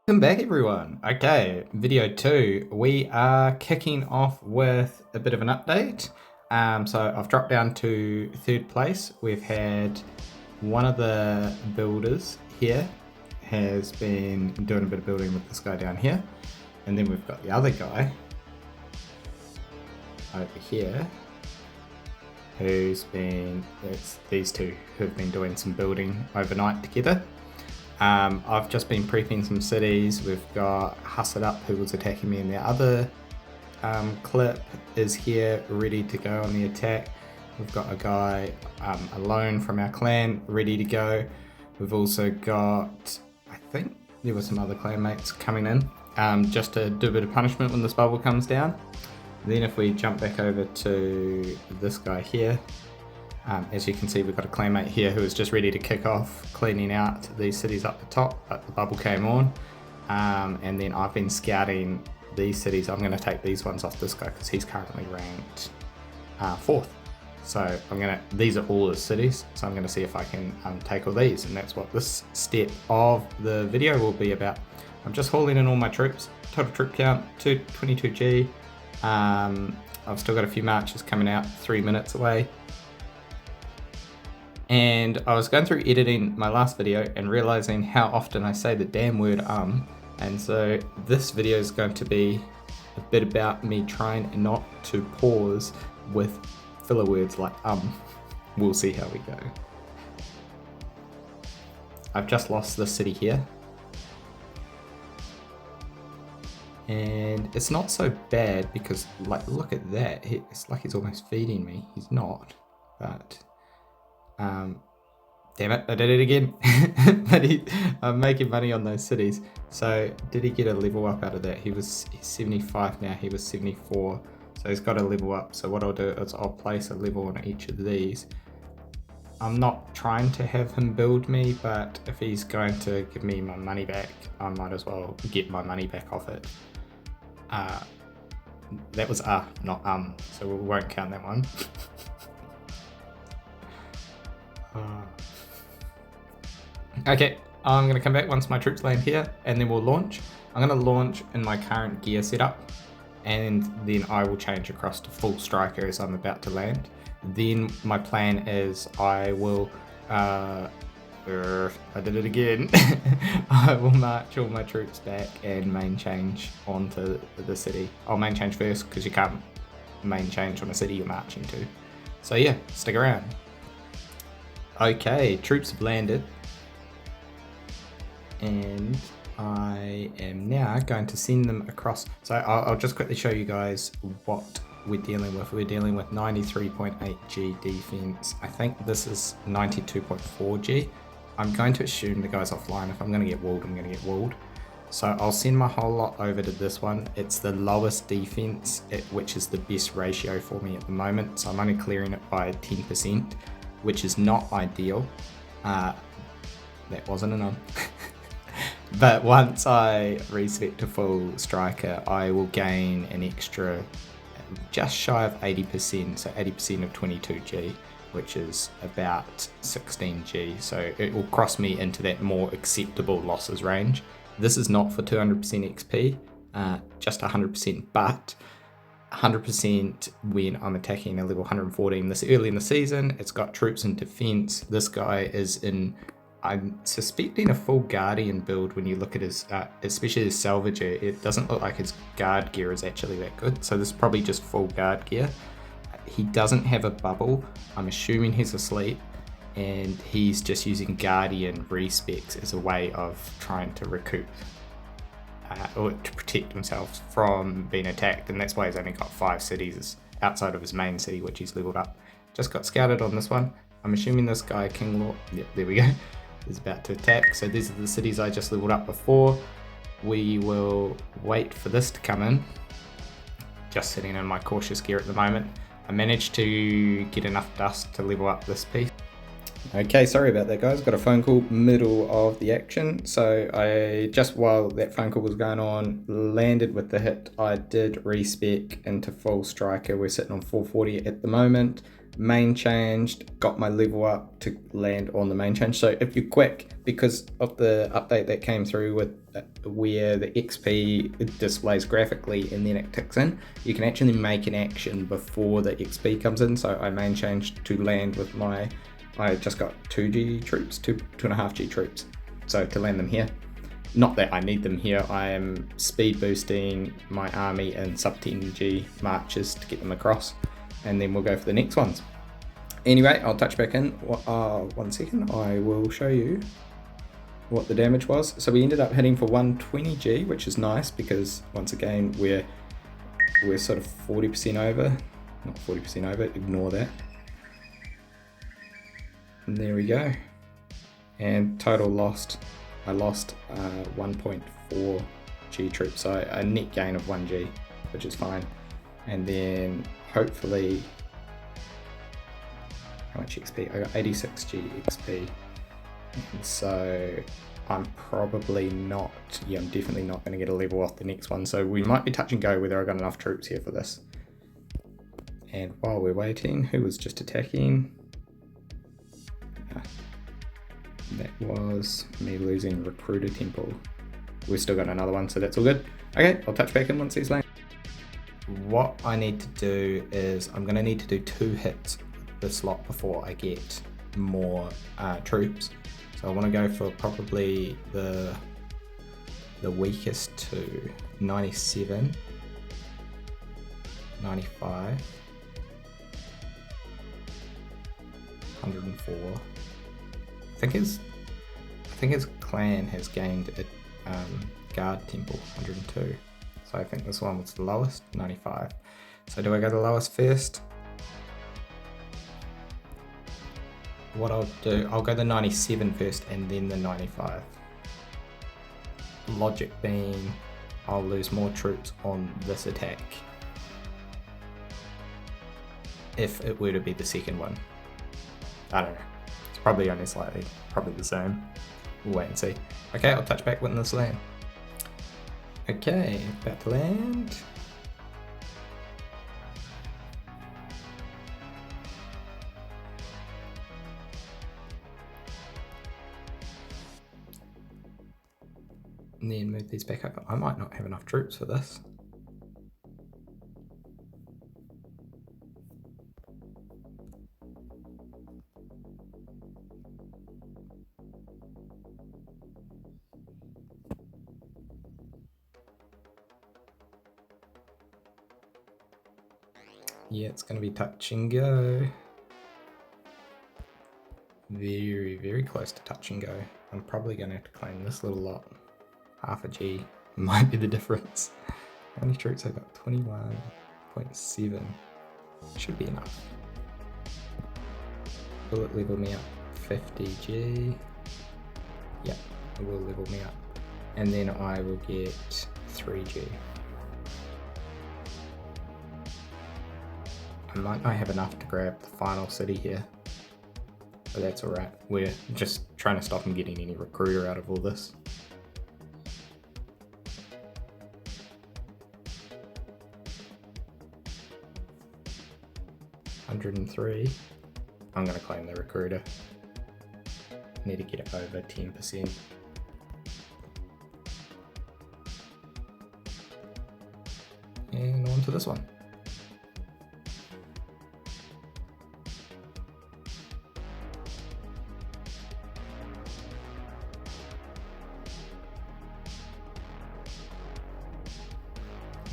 Welcome back everyone. Okay, video 2. We are kicking off with a bit of an update. So I've dropped down to 3rd place. We've had one of the builders here has been doing a bit of building with this guy down here. And then we've got the other guy over here it's these two who've been doing some building overnight together. I've just been prepping some cities. We've got Hustled Up, who was attacking me in the other clip, is here ready to go on the attack. We've got a guy alone from our clan ready to go. We've also got, I think there were some other clanmates coming in just to do a bit of punishment when this bubble comes down. Then if we jump back over to this guy here, as you can see, we've got a clanmate here who is just ready to kick off cleaning out these cities up the top, but the bubble came on. And then I've been scouting these cities. I'm going to take these ones off this guy because he's currently ranked 4th. So these are all the cities, so I'm going to see if I can take all these, and that's what this step of the video will be about. I'm just hauling in all my troops. Total troop count 22G. I've still got a few marches coming out 3 minutes away. And I was going through editing my last video and realizing how often I say the damn word and so this video is going to be a bit about me trying not to pause with filler words like We'll see how we go. I've just lost the city here. And it's not so bad because, like, look at that. It's like he's almost feeding me. He's not, but damn it, I did it again. But I'm making money on those cities. So did he get a level up out of that? He's 75 now, he was 74. So he's got a level up. So what I'll do is I'll place a level on each of these. I'm not trying to have him build me, but if he's going to give me my money back, I might as well get my money back off it. That was not so we won't count that one. Okay, I'm going to come back once my troops land here, and then we'll launch. I'm going to launch in my current gear setup, and then I will change across to full striker as I'm about to land. Then my plan is I will, I did it again. I will march all my troops back and main change onto the city. I'll main change first because you can't main change on a city you're marching to. So yeah, stick around. Okay, troops have landed. And I am now going to send them across. So I'll just quickly show you guys what we're dealing with. We're dealing with 93.8G defense. I think this is 92.4G. I'm going to assume the guy's offline. If I'm going to get walled, I'm going to get walled. So I'll send my whole lot over to this one. It's the lowest defense, which is the best ratio for me at the moment. So I'm only clearing it by 10%, which is not ideal. That wasn't enough. But once I reset to full striker, I will gain an extra just shy of 80%, so 80% of 22G, which is about 16G. So it will cross me into that more acceptable losses range. This is not for 200% XP, just 100%, but 100% when I'm attacking a level 114 this early in the season. It's got troops in defense. This guy is in, I'm suspecting, a full Guardian build. When you look at his, especially his Salvager, it doesn't look like his guard gear is actually that good. So this is probably just full guard gear. He doesn't have a bubble. I'm assuming he's asleep, and he's just using Guardian respecs as a way of trying to recoup or to protect himself from being attacked. And that's why he's only got 5 cities outside of his main city, which he's leveled up. Just got scouted on this one. I'm assuming this guy, King Lord, yep, there we go, is about to attack. So these are the cities I just leveled up before. We will wait for this to come in. Just sitting in my cautious gear at the moment. I managed to get enough dust to level up this piece. Okay, sorry about that guys, got a phone call middle of the action. So I just, while that phone call was going on, landed with the hit. I did respec into full striker. We're sitting on 440 at the moment. main changed, got my level up to land on the main change. So if you're quick, because of the update that came through with where the XP displays graphically and then it ticks in, you can actually make an action before the XP comes in. So I main changed to land with my, I just got 2G troops, 2.5G troops. So to land them here. Not that I need them here, I am speed boosting my army in sub 10G marches to get them across, and then we'll go for the next ones. Anyway, I'll touch back in, 1 second, I will show you what the damage was. So we ended up hitting for 120G, which is nice because once again, we're sort of 40% over, not 40% over, ignore that. And there we go. And total lost, I lost 1.4 G troops, so a net gain of 1G, which is fine. And then hopefully, how much XP? I got 86G XP. And so I'm probably not, yeah, I'm definitely not going to get a level off the next one. So we might be touch and go whether I got enough troops here for this. And while we're waiting, who was just attacking? That was me losing Recruiter Temple. We've still got another one, so that's all good. Okay, I'll touch back in once he's landed. What I need to do is I'm going to need to do 2 hits this lot before I get more troops. So I want to go for probably the weakest 2, 97, 95, 104. I think his clan has gained a guard temple, 102. So I think this one was the lowest, 95. So do I go the lowest first? What I'll do, I'll go the 97 first and then the 95. Logic being, I'll lose more troops on this attack if it were to be the second one. I don't know. Probably only slightly, probably the same. We'll wait and see. Okay, I'll touch back when this land. Okay, about to land. And then move these back up. I might not have enough troops for this. Yeah, it's going to be touch and go. Very, very close to touch and go. I'm probably going to have to claim this little lot. Half a G might be the difference. How many troops I've got? 21.7. Should be enough. Will it level me up? 50G. Yep, it will level me up. And then I will get 3G. I might not have enough to grab the final city here, but that's alright. We're just trying to stop him getting any recruiter out of all this. $103. I'm going to claim the recruiter. Need to get it over 10%. And on to this one.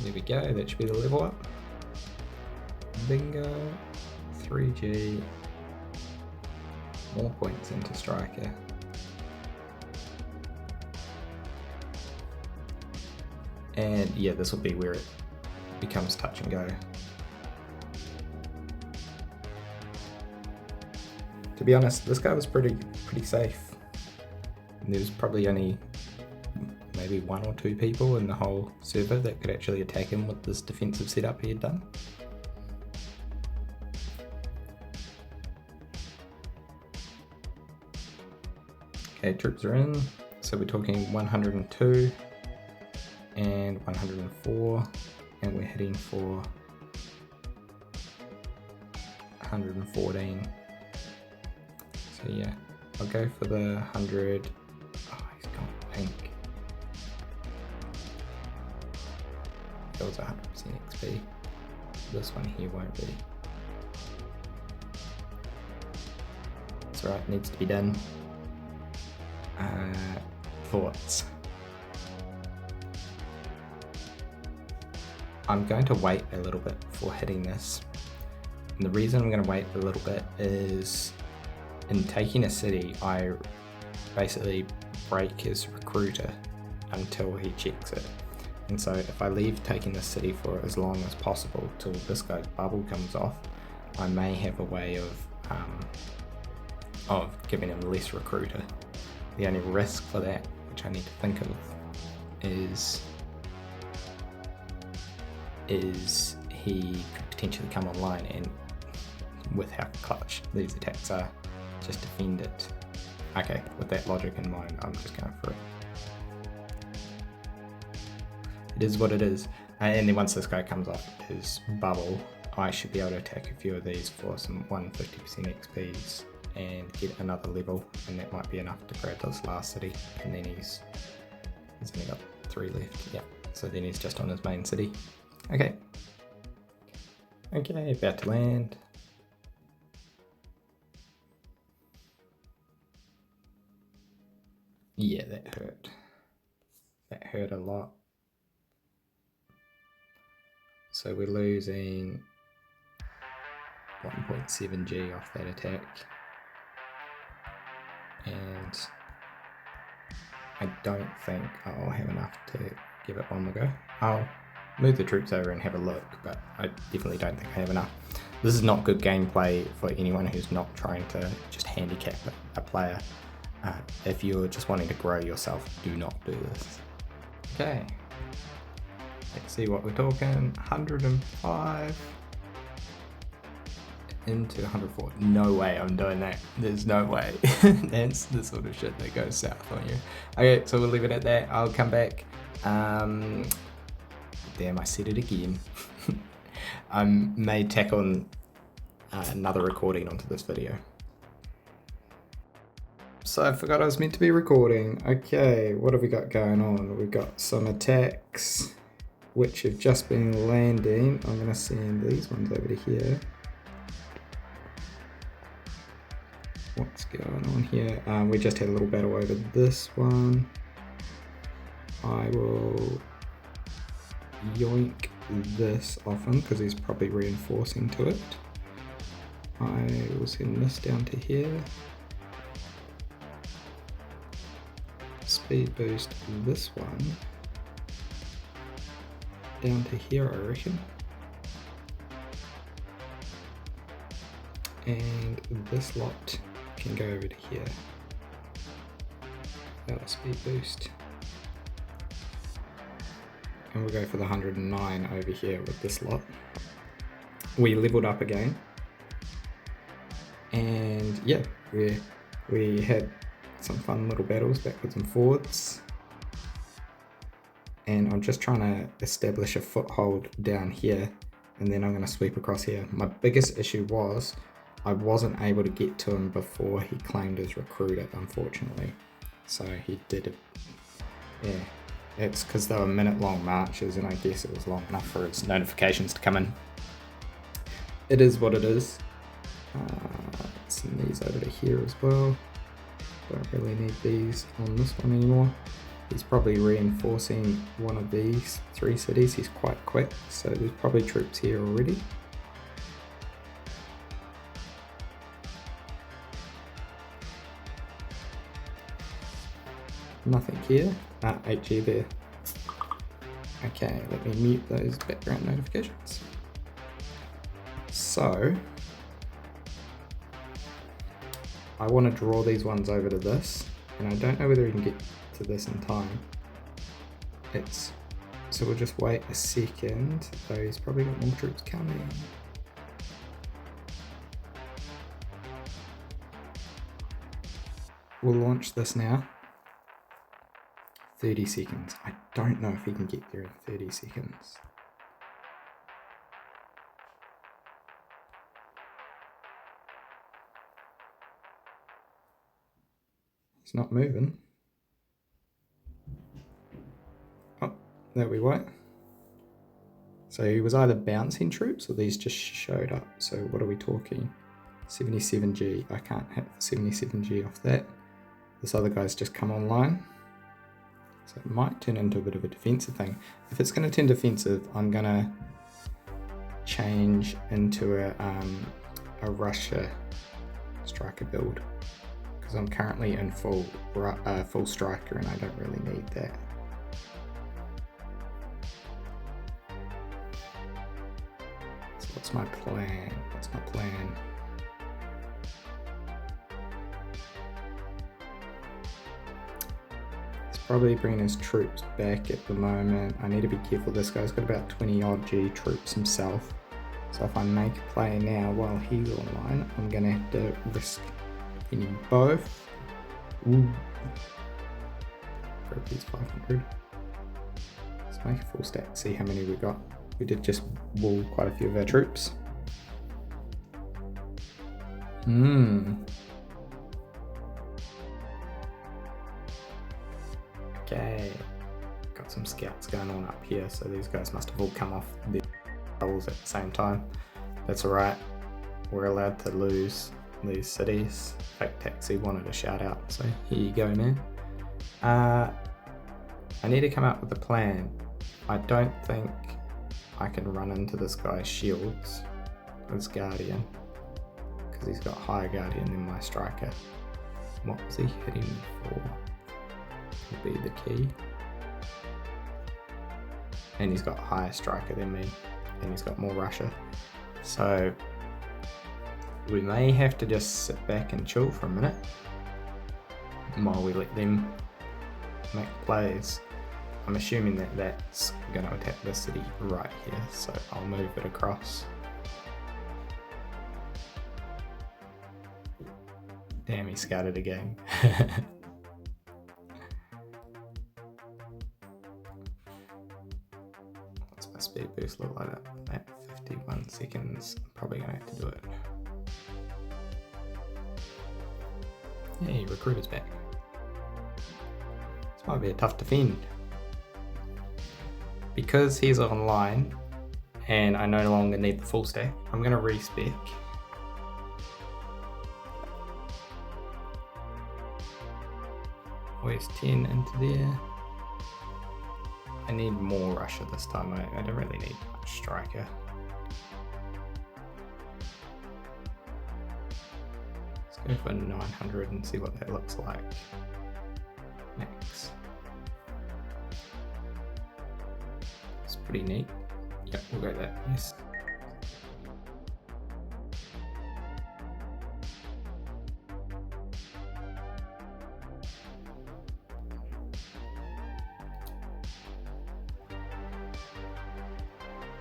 There we go, that should be the level up. Bingo, 3G, more points into striker. And yeah, this will be where it becomes touch and go. To be honest, this guy was pretty safe. And there's probably only maybe 1 or 2 people in the whole server that could actually attack him with this defensive setup he had done. Okay, troops are in, so we're talking 102 and 104, and we're heading for 114. So yeah, I'll go for the 100. Oh, he's gone pink. That was 100% XP. This one here won't be. That's right, needs to be done. Thoughts. I'm going to wait a little bit before hitting this. And the reason I'm going to wait a little bit is in taking a city, I basically break his recruiter until he checks it. And so if I leave taking the city for as long as possible till this guy's bubble comes off, I may have a way of giving him less recruiter. The only risk for that, which I need to think of, is he could potentially come online, and with how clutch these attacks are, just defend it. Okay, with that logic in mind, I'm just going for it. It is what it is. And then once this guy comes off his bubble, I should be able to attack a few of these for some 150% XPs and get another level, and that might be enough to grab this last city. And then he's only got 3 left. Yeah, so then he's just on his main city. Okay, about to land. Yeah, that hurt. That hurt a lot. So we're losing 1.7 G off that attack. And I don't think I'll have enough to give it one more go. I'll move the troops over and have a look, but I definitely don't think I have enough. This is not good gameplay for anyone who's not trying to just handicap a player. If you're just wanting to grow yourself, do not do this. Okay, let's see what we're talking. 105 into 104. No way I'm doing that. There's no way. That's the sort of shit that goes south on you. Okay, so we'll leave it at that. I'll come back. Damn, I said it again. I may tack on another recording onto this video. So I forgot I was meant to be recording. Okay, what have we got going on? We've got some attacks which have just been landing. I'm going to send these ones over to here. What's going on here? We just had a little battle over this one. I will yoink this off him because he's probably reinforcing to it. I will send this down to here. Speed boost this one down to here, I reckon. And this lot can go over to here without a speed boost. And we'll go for the 109 over here with this lot. We leveled up again. And yeah, we had some fun little battles backwards and forwards. And I'm just trying to establish a foothold down here, and then I'm going to sweep across here. My biggest issue was I wasn't able to get to him before he claimed his recruiter, unfortunately. So he did it. Yeah, it's because they were minute-long marches, and I guess it was long enough for his notifications to come in. It is what it is. Send these over to here as well. Don't really need these on this one anymore. He's probably reinforcing one of these 3 cities. He's quite quick, so there's probably troops here already. Nothing here. 8G there. Okay, let me mute those background notifications. So I want to draw these ones over to this, and I don't know whether we can get to this in time. So we'll just wait a second, though he's probably got more troops coming. We'll launch this now. 30 seconds. I don't know if he can get there in 30 seconds. It's not moving. Oh, there we were. So he was either bouncing troops or these just showed up. So what are we talking? 77G. I can't hit 77G off that. This other guy's just come online. So it might turn into a bit of a defensive thing. If it's going to turn defensive, I'm going to change into a Russia striker build. Because I'm currently in full striker and I don't really need that. What's my plan? What's my plan? He's probably bringing his troops back at the moment. I need to be careful. This guy's got about 20 odd G troops himself. So if I make a play now while he's online, I'm going to have to risk getting both. Ooh. Grab these 500. Let's make a full stack, see how many we got. We did just wall quite a few of our troops. Okay. Got some scouts going on up here, so these guys must have all come off their doubles at the same time. That's alright. We're allowed to lose these cities. Fake Taxi wanted a shout out, so here you go, man. I need to come up with a plan. I don't think I can run into this guy's shields, his guardian, because he's got higher guardian than my striker. What was he hitting me for? Would be the key. And he's got higher striker than me, and he's got more Russia. So we may have to just sit back and chill for a minute while we let them make plays. I'm assuming that that's going to attack the city right here, so I'll move it across. Damn, he scouted again. What's my speed boost look like at 51 seconds? I'm probably going to have to do it. Hey, recruiter's back. This might be a tough defend. Because he's online and I no longer need the full stack, I'm going to respec. Where's 10 into there? I need more Russia this time. I don't really need much striker. Let's go for 900 and see what that looks like. Max. Pretty neat. Yep, we'll go that. Yes.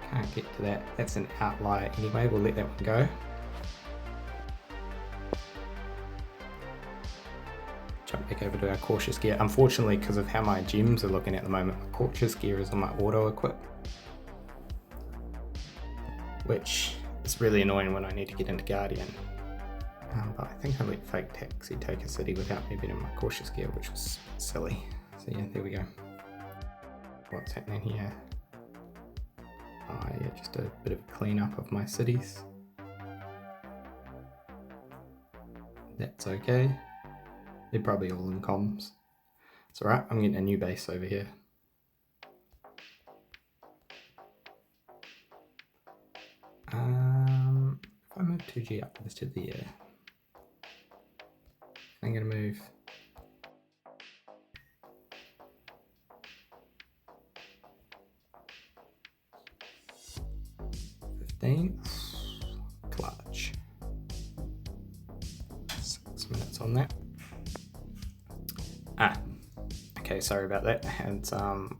Can't get to that. That's an outlier anyway. We'll let that one go. Jump back over to our cautious gear. Unfortunately, because of how my gems are looking at the moment, my cautious gear is on my auto equip, which is really annoying when I need to get into Guardian. But I think I let Fake Taxi take a city without me being in my cautious gear, which was silly. So yeah, there we go. What's happening here? Oh yeah, just a bit of a cleanup of my cities. That's okay. They're probably all in comms. It's alright, I'm getting a new base over here. If I move 2G upwards to the air, I'm going to move clutch. 6 minutes on that. Okay, sorry about that. Had some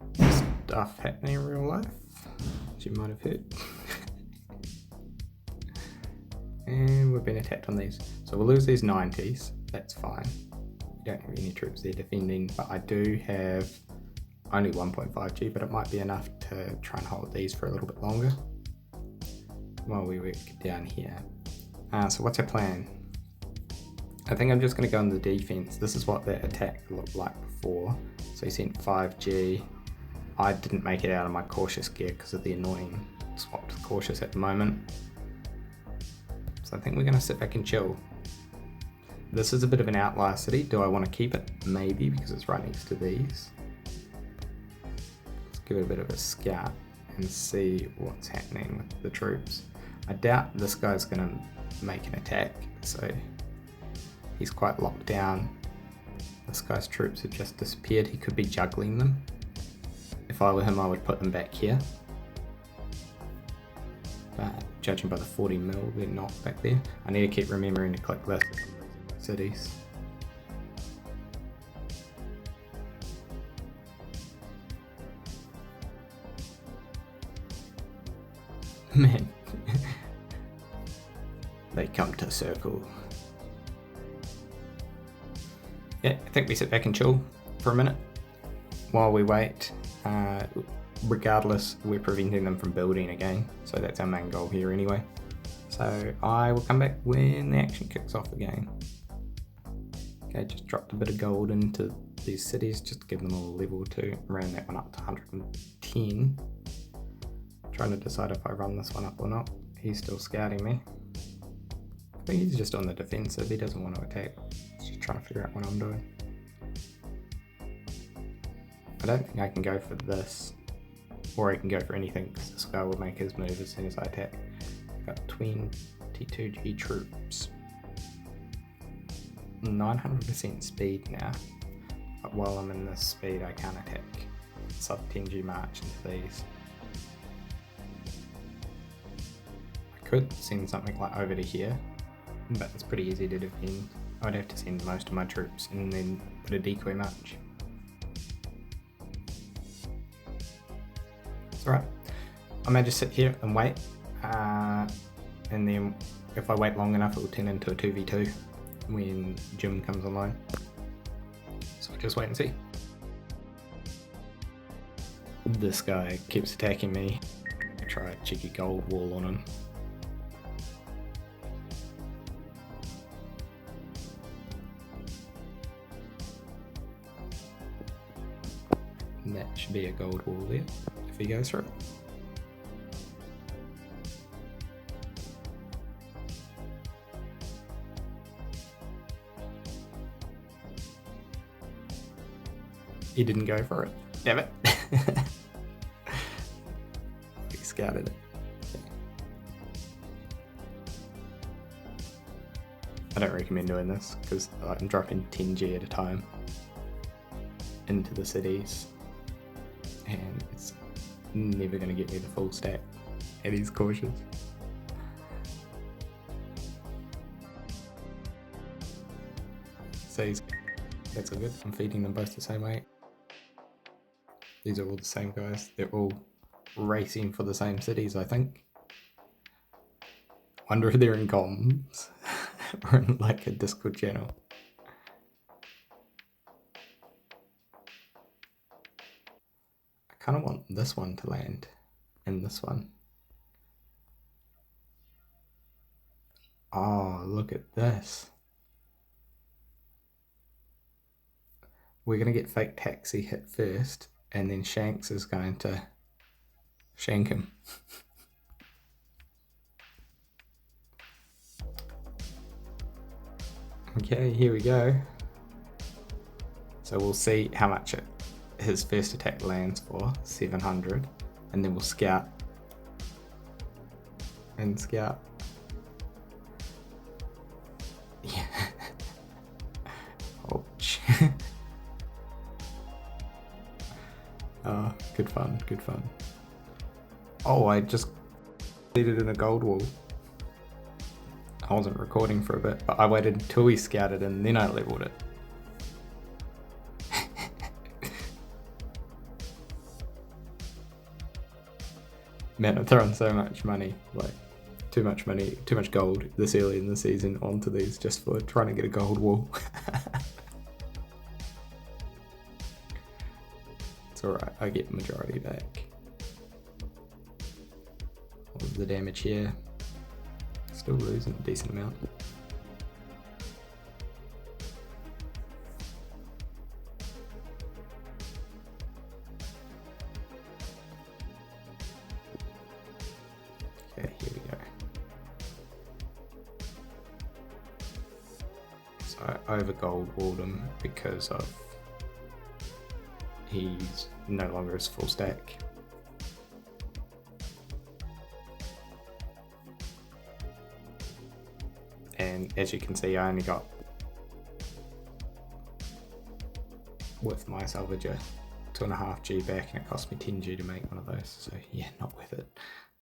stuff happening in real life, as you might have heard. And we've been attacked on these. So we'll lose these 90s, that's fine. We don't have any troops there defending, but I do have only 1.5G, but it might be enough to try and hold these for a little bit longer while we work down here. So what's our plan? I think I'm just going to go on the defense. This is what that attack looked like before. So he sent 5G. I didn't make it out of my cautious gear because of the annoying swap to cautious at the moment. So I think we're going to sit back and chill. This is a bit of an outlier city. Do I want to keep it? Maybe, because it's right next to these. Let's give it a bit of a scout and see what's happening with the troops. I doubt this guy's going to make an attack, so he's quite locked down. This guy's troops have just disappeared. He could be juggling them. If I were him, I would put them back here. But judging by the 40 mil, they're not back there. I need to keep remembering to click this cities. Man. They come to circle. Yeah, I think we sit back and chill for a minute while we wait. Regardless, we're preventing them from building again, so that's our main goal here anyway. So I will come back when the action kicks off again. Okay, just dropped a bit of gold into these cities just to give them a level 2. Ran that one up to 110. Trying to decide if I run this one up or not. He's still scouting me. I think he's just on the defensive. He doesn't want to attack. He's just trying to figure out what I'm doing. I don't think I can go for this, or I can go for anything because this guy will make his move as soon as I attack. I've got 22G troops. 900% speed now, but while I'm in this speed I can't attack. Sub 10G march into these. I could send something like over to here, but it's pretty easy to defend. I'd have to send most of my troops and then put a decoy march. It's alright. I may just sit here and wait, and then if I wait long enough it will turn into a 2v2 when Jim comes online. So we'll just wait and see. This guy keeps attacking me. I try a cheeky gold wall on him. And that should be a gold wall there if he goes through. He didn't go for it. Damn it. He scouted it. Okay. I don't recommend doing this because I'm dropping 10G at a time into the cities and it's never going to get me the full stack, and he's cautious. So that's all good. I'm feeding them both the same way. These are all the same guys. They're all racing for the same cities, I think. Wonder if they're in comms or in like a Discord channel. I kind of want this one to land and this one. Oh, look at this. We're going to get fake taxi hit first, and then Shanks is going to shank him. Okay, here we go. So we'll see how much his first attack lands for, 700, and then we'll scout. And scout. Yeah. Ouch. Oh, good fun, good fun. Oh, I just completed in a gold wall. I wasn't recording for a bit, but I waited until he scouted and then I leveled it. Man, I've thrown so much money, like too much money, too much gold this early in the season onto these just for trying to get a gold wall. It's alright, I get the majority back. What was the damage here? Still losing a decent amount. I over gold walled him because of he's no longer his full stack. And as you can see, I only got, with my salvager, 2.5G back, and it cost me 10G to make one of those, so yeah, not worth it.